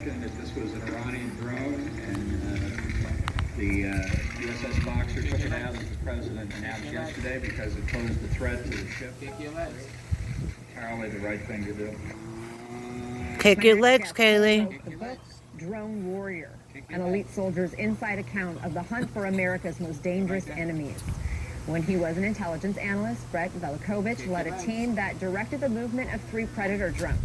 That this was an Iranian drone, and the USS Boxer took it out, as the president announced yesterday, because it posed a threat to the ship. Apparently the right thing to do. Kick your legs, Kaylee. The book Drone Warrior, an elite soldier's inside account of the hunt for America's most dangerous enemies. When he was an intelligence analyst, Brett Velikovich led a team that directed the movement of 3 Predator drones.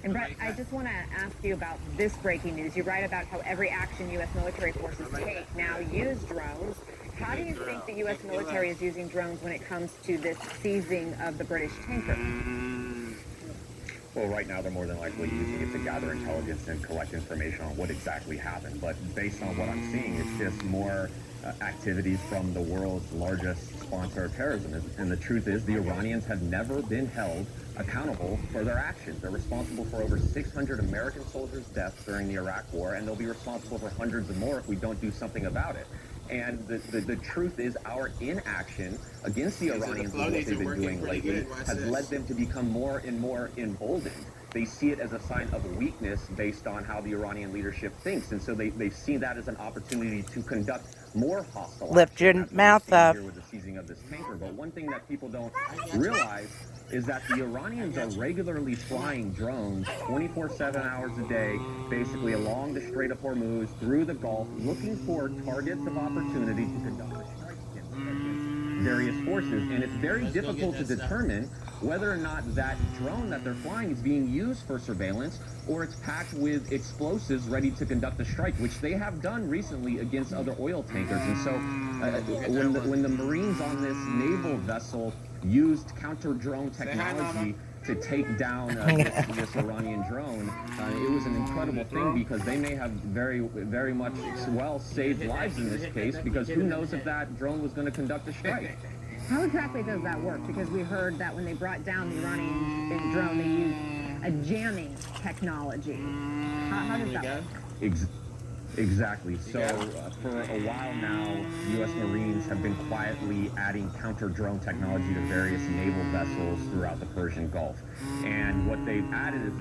And Brett, I just want to ask you about this breaking news. You write about how every action U.S. military forces take now use drones. How do you think the U.S. military is using drones when it comes to this seizing of the British tanker? Well, right now they're more than likely using it to gather intelligence and collect information on what exactly happened. But based on what I'm seeing, it's just more activities from the world's largest sponsor of terrorism. And the truth is, the Iranians have never been held accountable for their actions. They're responsible for over 600 American soldiers' deaths during the Iraq War, and they'll be responsible for hundreds of more if we don't do something about it. And the truth is, our inaction against the Iranians, with what they've been doing lately, has led them to become more and more emboldened. They see it as a sign of weakness based on how the Iranian leadership thinks, and so they see that as an opportunity to conduct more hostile Lift your mouth up. here with the seizing of this tanker. But one thing that people don't realize is that the Iranians are regularly flying drones 24/7 hours a day, basically along the Strait of Hormuz, through the Gulf, looking for targets of opportunity to conduct a strike against various forces. And it's very difficult to determine whether or not that drone that they're flying is being used for surveillance or it's packed with explosives ready to conduct a strike, which they have done recently against other oil tankers. And so when the Marines on this naval vessel used counter-drone technology to take down this Iranian drone, it was an incredible thing, because they may have very much saved lives in this case, because who knows if that drone was going to conduct a strike. How exactly does that work? Because we heard that when they brought down the Iranian drone, they used a jamming technology. How does that work? Exactly. So for a while now, U.S. Marines have been quietly adding counter-drone technology to various naval vessels throughout the Persian Gulf. And what they've added is